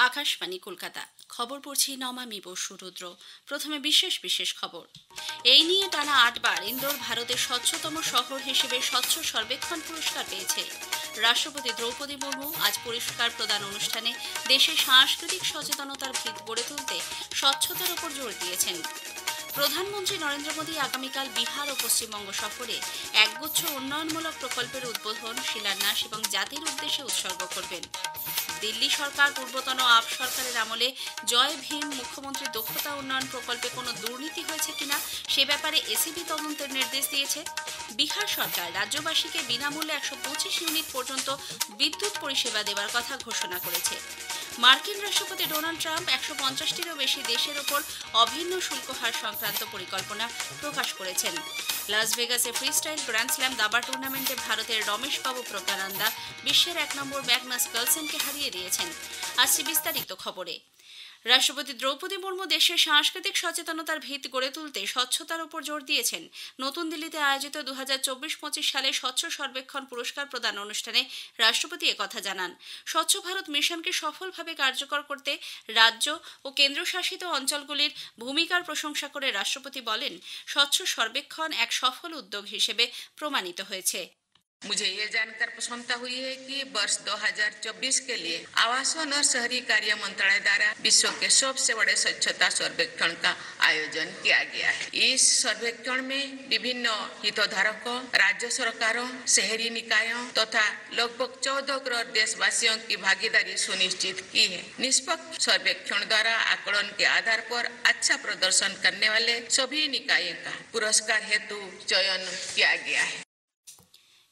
আকাশবাণী কলকাতা। খবর পড়ছি নমামি বসু রুদ্র। প্রথমে বিশেষ বিশেষ খবর। এই নিয়ে টানা ৮ বার ইন্দোর ভারতের স্বচ্ছতম শহর হিসেবে স্বচ্ছ সর্বেক্ষণ পুরস্কার পেয়েছে। রাষ্ট্রপতি দ্রৌপদী মুর্মু আজ পুরস্কার প্রদান অনুষ্ঠানে দেশের সাংস্কৃতিক সচেতনতার ভিত গড়ে তুলতে স্বচ্ছতার উপর জোর দিয়েছেন। প্রধানমন্ত্রী নরেন্দ্র মোদী আগামীকাল বিহার ও পশ্চিমবঙ্গ সফরে একগুচ্ছ উন্নয়নমূলক প্রকল্পের উদ্বোধন, শিলান্যাস এবং জাতির উদ্দেশ্যে উৎসর্গ করবেন। দিল্লি সরকার পূর্বতন আপ সরকারের আমলে জয় ভীম মুখ্যমন্ত্রী দক্ষতা উন্নয়ন প্রকল্পে কোনো দুর্নীতি হয়েছে কিনা সে ব্যাপারে এসিবি তদন্তের নির্দেশ দিয়েছে। বিহার সরকার রাজ্যবাসীকে বিনামূল্যে ১২৫ ইউনিট পর্যন্ত বিদ্যুৎ পরিষেবা দেওয়ার কথা ঘোষণা করেছে। মার্কিন রাষ্ট্রপতি ডোনাল্ড ট্রাম্প ১৫০টিরও বেশি দেশের ওপর অভিন্ন শুল্ক হার সংক্রান্ত পরিকল্পনা প্রকাশ করেছেন। লাস ভেগাসে ফ্রিস্টাইল গ্র্যান্ড স্ল্যাম দাবা টুর্নামেন্টে ভারতের রমেশ বাবু প্রজ্ঞানন্দা বিশ্বের ১ নম্বর ম্যাগনাস কার্লসেনকে হারিয়ে দিয়েছেন। আসছে বিস্তারিত খবরে। রাষ্ট্রপতি দ্রৌপদী মুর্মু দেশের সাংস্কৃতিক সচেতনতার ভিত গড়ে তুলতে স্বচ্ছতার উপর জোর দিয়েছেন। নতুন দিল্লিতে আয়োজিত ২০২৪-২৫ সালে স্বচ্ছ সর্বেক্ষণ পুরস্কার প্রদান অনুষ্ঠানে রাষ্ট্রপতি একথা জানান। স্বচ্ছ ভারত মিশনকে সফলভাবে কার্যকর করতে রাজ্য ও কেন্দ্রশাসিত অঞ্চলগুলির ভূমিকার প্রশংসা করে রাষ্ট্রপতি বলেন, স্বচ্ছ সর্বেক্ষণ এক সফল উদ্যোগ হিসেবে প্রমাণিত হয়েছে। मुझे ये जानकर प्रसन्नता हुई है कि वर्ष 2024 के लिए आवासन और शहरी कार्य मंत्रालय द्वारा विश्व के सबसे बड़े स्वच्छता सर्वेक्षण का आयोजन किया गया है। इस सर्वेक्षण में विभिन्न हितधारकों, राज्य सरकारों, शहरी निकायों तथा लगभग 14 करोड़ देशवासियों की भागीदारी सुनिश्चित की है। निष्पक्ष सर्वेक्षण द्वारा आकलन के आधार पर अच्छा प्रदर्शन करने वाले सभी निकायों का पुरस्कार हेतु चयन किया गया है।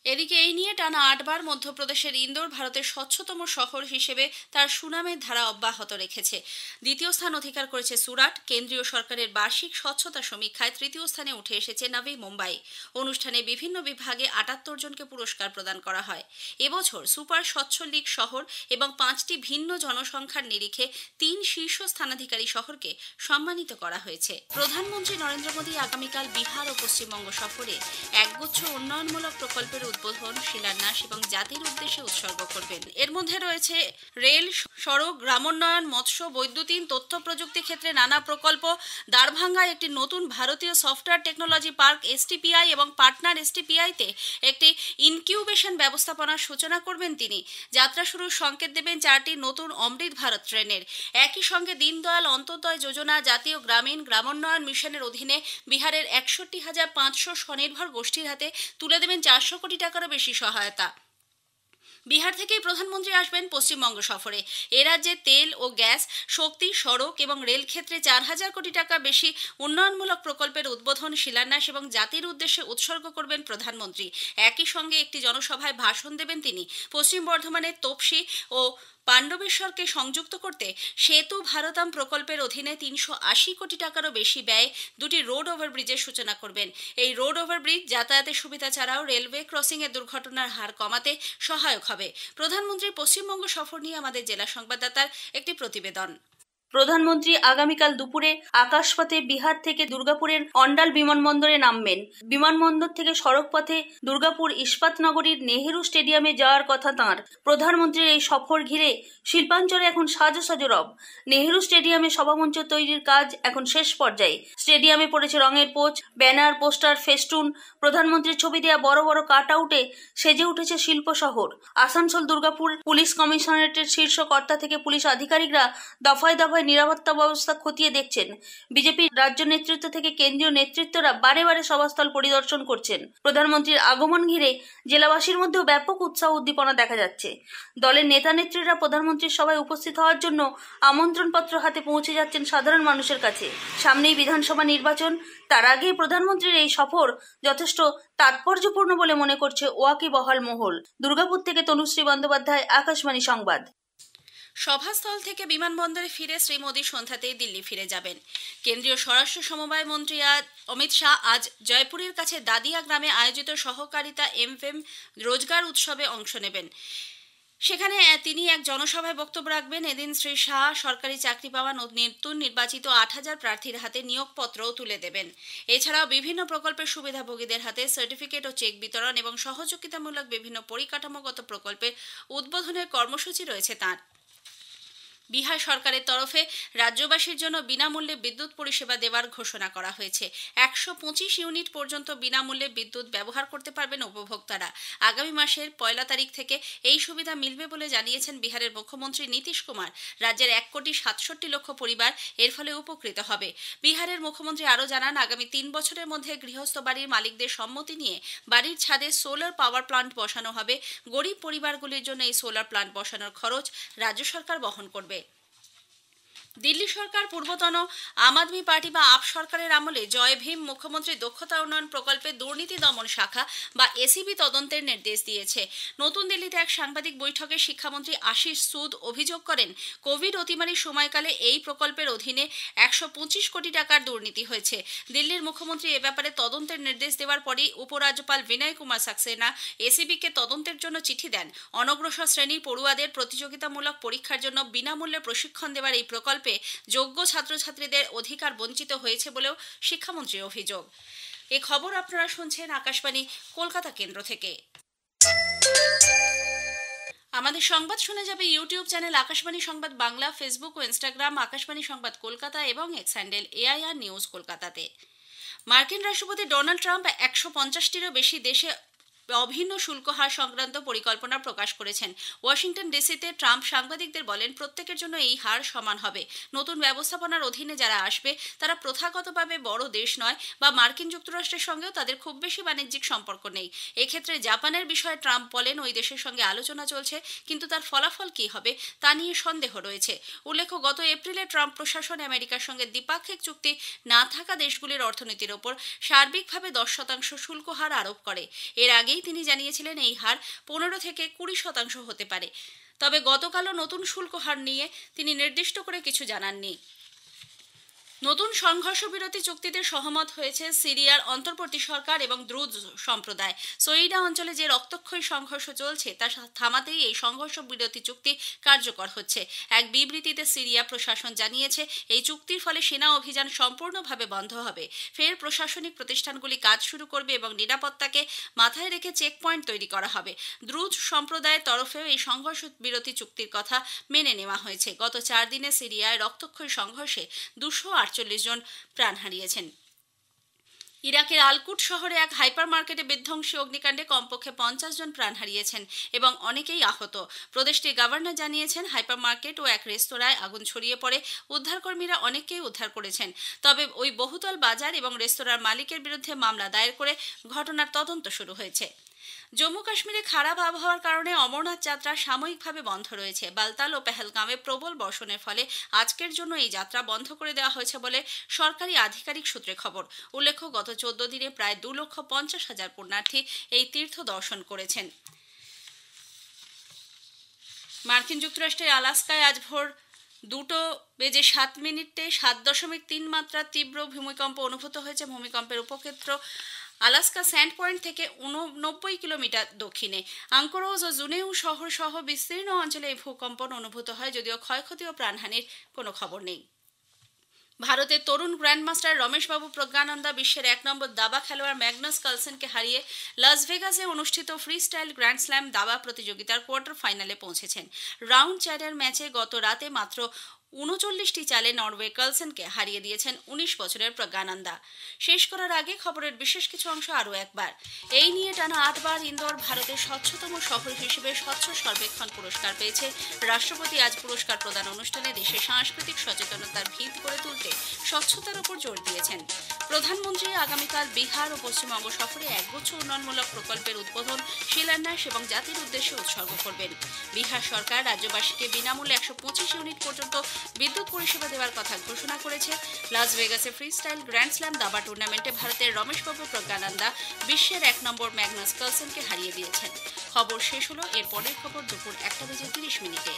এদিকে এই নিয়ে টানা ৮ বার মধ্যপ্রদেশের ইন্দোর ভারতের স্বচ্ছতম শহর হিসেবে তার সুনামের ধারা অব্যাহত রেখেছে। দ্বিতীয় স্থান অধিকার করেছে সুরাট। কেন্দ্রীয় সরকারের বার্ষিক স্বচ্ছতা সমীক্ষায় তৃতীয় স্থানে উঠে এসেছে নবী মুম্বাই। অনুষ্ঠানে বিভিন্ন বিভাগে ৭৮ জনকে পুরস্কার প্রদান করা হয়। এবছর সুপার স্বচ্ছ লীগ শহর এবং ৫টি ভিন্ন জনসংখ্যার নিরিখে ৩ শীর্ষ স্থানাধিকারী শহরকে সম্মানিত করা হয়েছে। প্রধানমন্ত্রী নরেন্দ্র মোদী আগামীকাল বিহার ও পশ্চিমবঙ্গ সফরে একগুচ্ছ উন্নয়নমূলক প্রকল্পের উদ্বোধন, শিলান্যাস এবং জাতির উদ্দেশ্যে উৎসর্গ করবেন। এর মধ্যে রয়েছে রেল, সড়ক, গ্রামোন্নয়ন, মৎস্য, বৈদ্যুতিন, তথ্য প্রযুক্তি ক্ষেত্রে নানা প্রকল্প। দ্বারভাঙ্গায় একটি নতুন ভারতীয় সফটওয়্যার টেকনোলজি পার্ক এসটিপিআই এবং পার্টনার এসটিপিআইতে একটি ইনকিউবেশন ব্যবস্থাপনার সূচনা করবেন তিনি। যাত্রা শুরুর সংকেত দেবেন 4টি নতুন অমৃত ভারত ট্রেনের। একই সঙ্গে দীনদয়াল অন্তোদয় যোজনা, জাতীয় গ্রামোন্নয়ন মিশনের অধীনে বিহারের ৬১,৫০০ স্বনির্ভর গোষ্ঠীর হাতে তুলে দেবেন ৪০০ কোটি টাকারও বেশি সহায়তা। বিহার থেকেই প্রধানমন্ত্রী আসবেন পশ্চিমবঙ্গ সফরে। এ রাজ্যে তেল ও গ্যাস, শক্তি, সড়ক এবং রেল ক্ষেত্রে ৪,০০০ কোটি টাকা বেশি উন্নয়নমূলক প্রকল্পের উদ্বোধন, শিলান্যাস এবং জাতির উদ্দেশ্যে উৎসর্গ করবেন প্রধানমন্ত্রী। একই সঙ্গে একটি জনসভায় ভাষণ দেবেন তিনি। পশ্চিম বর্ধমানের তোপসি ও পাণ্ডবেশ্বরকে সংযুক্ত করতে সেতু ভারতাম প্রকল্পের অধীনে ৩৮০ কোটি টাকারও বেশি ব্যয়ে 2টি রোড ওভারব্রিজের সূচনা করবেন। এই রোড ওভারব্রিজ যাতায়াতের সুবিধা ছাড়াও রেলওয়ে ক্রসিংয়ের দুর্ঘটনার হার কমাতে সহায়ক হবে। প্রধানমন্ত্রীর পশ্চিমবঙ্গ সফর নিয়ে আমাদের জেলা সংবাদদাতার একটি প্রতিবেদন। প্রধানমন্ত্রী আগামীকাল দুপুরে আকাশপথে বিহার থেকে দুর্গাপুরের অন্ডাল বিমানবন্দরে নামবেন। বিমানবন্দর থেকে সড়ক পথে দুর্গাপুর ইস্পাত নগরীর নেহেরু স্টেডিয়ামে যাওয়ার কথা তাঁর। প্রধানমন্ত্রীর এই সফর ঘিরে শিল্পাঞ্চলে এখন সাজো রব। নেহেরু স্টেডিয়ামে সভামঞ্চ তৈরির কাজ এখন শেষ পর্যায়ে। স্টেডিয়ামে পড়েছে রঙের পোচ, ব্যানার, পোস্টার, ফেস্টুন। প্রধানমন্ত্রীর ছবি দেওয়া বড় বড় কাট আউটে সেজে উঠেছে শিল্প শহর। আসানসোল দুর্গাপুর পুলিশ কমিশনারেটের শীর্ষ কর্তা থেকে পুলিশ আধিকারিকরা দফায় দফায় নিরাপত্তা ব্যবস্থা খতিয়ে দেখছেন। বিজেপির রাজ্য নেতৃত্ব থেকে কেন্দ্রীয় নেতৃত্বরা বারে বারে সভাস্থল পরিদর্শন করছেন। প্রধানমন্ত্রীর আগমন ঘিরে জেলাবাসীর মধ্যেও ব্যাপক উৎসাহ উদ্দীপনা দেখা যাচ্ছে। দলের নেতা নেত্রীরা প্রধানমন্ত্রীর সভায় উপস্থিত হওয়ার জন্য আমন্ত্রণপত্র হাতে পৌঁছে যাচ্ছেন সাধারণ মানুষের কাছে। সামনেই বিধানসভা নির্বাচন, তার আগে প্রধানমন্ত্রীর এই সফর যথেষ্ট তাৎপর্যপূর্ণ বলে মনে করছে ওয়াকিবহাল মহল। দুর্গাপুর থেকে তনুশ্রী বন্দ্যোপাধ্যায়, আকাশবাণী সংবাদ। সভাস্থল থেকে বিমানবন্দরে ফিরে শ্রী মোদী সন্ধ্যাতেই দিল্লি ফিরে যাবেন। কেন্দ্রীয় স্বরাষ্ট্র সমবায় মন্ত্রী অমিত শাহ আজ জয়পুরের কাছে দাদিয়া গ্রামে আয়োজিত সহকারিতা এমফেম রোজগার উৎসবে অংশ নেবেন। সেখানে তিনি এক জনসভায় বক্তব্য রাখবেন। এদিন শ্রী শাহ সরকারি চাকরি পাওয়া নতুন নির্বাচিত ৮,০০০ প্রার্থীর হাতে নিয়োগপত্রও তুলে দেবেন। এছাড়াও বিভিন্ন প্রকল্পের সুবিধাভোগীদের হাতে সার্টিফিকেট ও চেক বিতরণ এবং সহযোগিতামূলক বিভিন্ন পরিকাঠামোগত প্রকল্পের উদ্বোধনের কর্মসূচি রয়েছে তাঁর। বিহার সরকারের তরফে রাজ্যবাসীর জন্য বিনামূল্যে বিদ্যুৎ পরিষেবা দেওয়ার ঘোষণা করা হয়েছে। 125 ইউনিট পর্যন্ত বিনামূল্যে বিদ্যুৎ ব্যবহার করতে পারবেন উপভোক্তারা। আগামী মাসের 1 তারিখ থেকে এই সুবিধা মিলবে বলে জানিয়েছেন বিহারের মুখ্যমন্ত্রী নীতিশ কুমার। রাজ্যের 1,67,00,000 পরিবার এর ফলে উপকৃত হবে। বিহারের মুখ্যমন্ত্রী আরও জানান, আগামী 3 বছরের মধ্যে গৃহস্থ বাড়ির মালিকদের সম্মতি নিয়ে বাড়ির ছাদে সোলার পাওয়ার প্লান্ট বসানো হবে। গরিব পরিবারগুলির জন্য এই সোলার প্লান্ট বসানোর খরচ রাজ্য সরকার বহন করবে। দিল্লি সরকার পূর্বতন আম আদমি পার্টি বা আপ সরকারের আমলে জয় ভীম মুখ্যমন্ত্রী দক্ষতা উন্নয়ন প্রকল্পে দুর্নীতি দমন শাখা বা এসিবি তদন্তের নির্দেশ দিয়েছে। নতুন দিল্লিতে এক সাংবাদিক বৈঠকে শিক্ষামন্ত্রী আশিস সুদ অভিযোগ করেন, কোভিড অতিমারির সময়কালে এই প্রকল্পের অধীনে 125 কোটি টাকার দুর্নীতি হয়েছে। দিল্লির মুখ্যমন্ত্রী এ ব্যাপারে তদন্তের নির্দেশ দেওয়ার পরই উপরাজ্যপাল বিনয় কুমার সাক্সেনা এসিবিকে তদন্তের জন্য চিঠি দেন। অনগ্রসর শ্রেণীর পড়ুয়াদের প্রতিযোগিতামূলক পরীক্ষার জন্য বিনামূল্যে প্রশিক্ষণ দেওয়ার এই প্রকল্পে যোগ্য ছাত্রছাত্রীদের অধিকার বঞ্চিত হয়েছে বলেও শিক্ষামন্ত্রীর অভিযোগ। এই খবর আপনারা শুনছেন আকাশবাণী কলকাতা কেন্দ্র থেকে। আমাদের সংবাদ শোনা যাবে ইউটিউব চ্যানেল আকাশবাণী সংবাদ বাংলা, ফেসবুক ও ইনস্টাগ্রাম আকাশবাণী সংবাদ কলকাতা এবং এক্স হ্যান্ডেল AIR নিউজ কলকাতাতে। মার্কিন রাষ্ট্রপতি ডোনাল্ড ট্রাম্প 150টিরও বেশি দেশে অভিন্ন শুল্ক হার সংক্রান্ত পরিকল্পনা প্রকাশ করেছেন। ওয়াশিংটন ডিসিতে ট্রাম্প সাংবাদিকদের বলেন, প্রত্যেকের জন্য এই হার সমান হবে। নতুন ব্যবস্থাপনার অধীনে যারা আসবে তারা প্রথাগতভাবে বড় দেশ নয় বা মার্কিন যুক্তরাষ্ট্রের সঙ্গেও তাদের খুব বেশি বাণিজ্যিক সম্পর্ক নেই। এক্ষেত্রে জাপানের বিষয়ে ট্রাম্প বলেন, ওই দেশের সঙ্গে আলোচনা চলছে, কিন্তু তার ফলাফল কী হবে তা নিয়ে সন্দেহ রয়েছে। উল্লেখ্য, গত এপ্রিলে ট্রাম্প প্রশাসন আমেরিকার সঙ্গে দ্বিপাক্ষিক চুক্তি না থাকা দেশগুলির অর্থনীতির ওপর সার্বিকভাবে 10% শুল্ক হার আরোপ করে। এর আগেই তিনি জানিয়েছিলেন এই হার 15 থেকে 20% হতে পারে। তবে গতকালও নতুন শুল্ক হার নিয়ে তিনি নির্দিষ্ট করে কিছু জানাননি। নতুন সংঘর্ষ বিরতি চুক্তিতে সহমত হয়েছে সিরিয়ার অন্তর্বর্তী সরকার এবং দ্রুজ সম্প্রদায়। সৈয়দা অঞ্চলে যে রক্তক্ষয়ী সংঘর্ষ চলছে তা থামাতেই এই সংঘর্ষ বিরতি চুক্তি কার্যকর হচ্ছে। এক বিবৃতিতে সিরিয়া প্রশাসন জানিয়েছে, এই চুক্তির ফলে সেনা অভিযান সম্পূর্ণভাবে বন্ধ হবে। ফের প্রশাসনিক প্রতিষ্ঠানগুলি কাজ শুরু করবে এবং নিরাপত্তাকে মাথায় রেখে চেকপয়েন্ট তৈরি করা হবে। দ্রুজ সম্প্রদায়ের তরফেও এই সংঘর্ষ বিরতি চুক্তির কথা মেনে নেওয়া হয়েছে। গত 4 দিনে সিরিয়ায় রক্তক্ষয়ী সংঘর্ষে 248 জন প্রাণ হারিয়েছেন। ইরাকের আলকুট শহরে এক হাইপার মার্কেটে বিধ্বংসী অগ্নিকাণ্ডে কমপক্ষে 50 জন প্রাণ হারিয়েছেন এবং অনেকেই আহত। প্রদেশটির গভর্নর জানিয়েছেন, হাইপার মার্কেট ও এক রেস্তোরাঁয় আগুন ছড়িয়ে পড়ে উদ্ধারকর্মীরা অনেককেই উদ্ধার করেছেন। তবে ওই বহুতল বাজার এবং রেস্তোরাঁর মালিকের বিরুদ্ধে মামলা দায়ের করে ঘটনার তদন্ত শুরু হয়েছে। জম্মু কাশ্মীরে খারাপ আবহাওয়ার কারণে অমরনাথ যাত্রা সাময়িকভাবে বন্ধ রয়েছে। বালতাল ও পেহেলগামে প্রবল বর্ষণের ফলে আজকের জন্য এই যাত্রা বন্ধ করে দেওয়া হয়েছে বলে সরকারি আধিকারিক সূত্রে খবর। উল্লেখ্য, গত 14 দিনে প্রায় 2,50,000 পুণ্যার্থী এই তীর্থ দর্শন করেছেন। মার্কিন যুক্তরাষ্ট্রের আলাস্কায় আজ ভোর 2:07 7.3 মাত্রার তীব্র ভূমিকম্প অনুভূত হয়েছে। ভূমিকম্পের উপক্ষেত্র আলাস্কা স্যান্ড পয়েন্ট থেকে 90 কিলোমিটার দক্ষিণে। আঙ্কোরোজ ও জুনেউ শহর সহ বিস্তীর্ণ অঞ্চলে এই ভূকম্পন অনুভূত হয়, যদিও ক্ষয়ক্ষতি ও প্রাণহানির কোনো খবর নেই। ভারতের তরুণ গ্র্যান্ডমাস্টার রমেশবাবু প্রজ্ঞানন্দা বিশ্বের 1 নম্বর দাবা খেলোয়াড় ম্যাগনাস কার্লসেনকে হারিয়ে লাস ভেগাসে অনুষ্ঠিত ফ্রি স্টাইল গ্র্যান্ড স্ল্যাম দাবা প্রতিযোগিতার কোয়ার্টার ফাইনালে পৌঁছেছেন। রাউন্ড 4 ম্যাচে গত রাতে মাত্র 39টি চালে নরওয়ে কার্লসেনকে হারিয়ে দিয়েছেন 19 বছরের প্রজ্ঞানন্দা। শেষ করার আগে খবরের বিশেষ কিছু অংশ আরও একবার। এই নিয়ে টানা 8 বার ইন্দোর ভারতের স্বচ্ছতম শহর হিসেবে স্বচ্ছ সর্বেক্ষণ পুরস্কার পেয়েছে। রাষ্ট্রপতি আজ পুরস্কার প্রদান অনুষ্ঠানে দেশে সাংস্কৃতিক সচেতনতার ভিত গড়ে তুলতে স্বচ্ছতার উপর জোর দিয়েছেন। প্রধানমন্ত্রী আগামীকাল বিহার ও পশ্চিমবঙ্গ সফরে একগুচ্ছ উন্নয়নমূলক প্রকল্পের উদ্বোধন, শিলান্যাস এবং জাতির উদ্দেশ্যে উৎসর্গ করবেন। বিহার সরকার রাজ্যবাসীকে বিনামূল্যে 125 ইউনিট পর্যন্ত বিদ্যুৎ পরিষেবা দেওয়ার কথা ঘোষণা করেছে। লাস ভেগাসে ফ্রি স্টাইল গ্র্যান্ড স্ল্যাম দাবা টুর্নামেন্টে ভারতের রমেশবাবু প্রজ্ঞানন্দা বিশ্বের 1 নম্বর ম্যাগনাস কার্লসেনকে হারিয়ে দিয়েছেন। খবর শেষ হলো। এর পরের খবর দুপুর 1:30 মিনিটে।